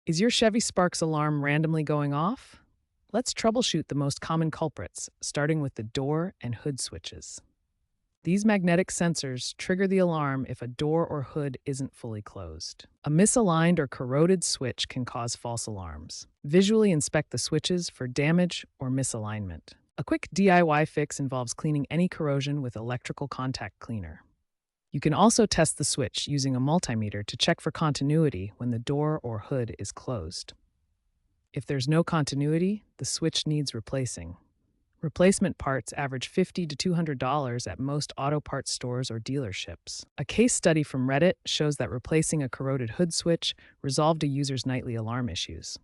Is your Chevy Spark's alarm randomly going off? Let's troubleshoot the most common culprits, starting with the door and hood switches. These magnetic sensors trigger the alarm if a door or hood isn't fully closed. A misaligned or corroded switch can cause false alarms. Visually inspect the switches for damage or misalignment. A quick DIY fix involves cleaning any corrosion with electrical contact cleaner. You can also test the switch using a multimeter to check for continuity when the door or hood is closed. If there's no continuity, the switch needs replacing. Replacement parts average $50 to $200 at most auto parts stores or dealerships. A case study from Reddit shows that replacing a corroded hood switch resolved a user's nightly alarm issues.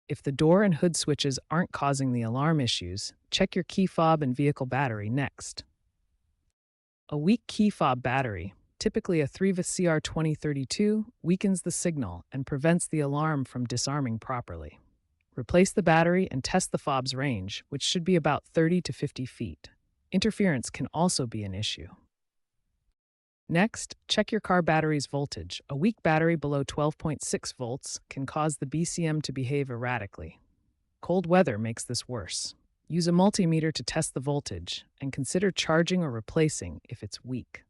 If the door and hood switches aren't causing the alarm issues, check your key fob and vehicle battery next. A weak key fob battery, typically a 3V CR2032, weakens the signal and prevents the alarm from disarming properly. Replace the battery and test the fob's range, which should be about 30 to 50 feet. Interference can also be an issue. Next, check your car battery's voltage. A weak battery below 12.6 volts can cause the BCM to behave erratically. Cold weather makes this worse. Use a multimeter to test the voltage and consider charging or replacing if it's weak.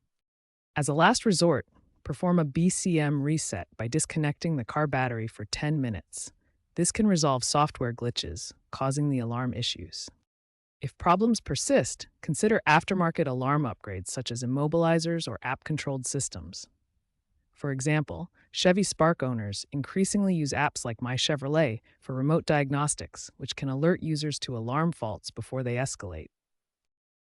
As a last resort, perform a BCM reset by disconnecting the car battery for 10 minutes. This can resolve software glitches, causing the alarm issues. If problems persist, consider aftermarket alarm upgrades such as immobilizers or app-controlled systems. For example, Chevy Spark owners increasingly use apps like My Chevrolet for remote diagnostics, which can alert users to alarm faults before they escalate.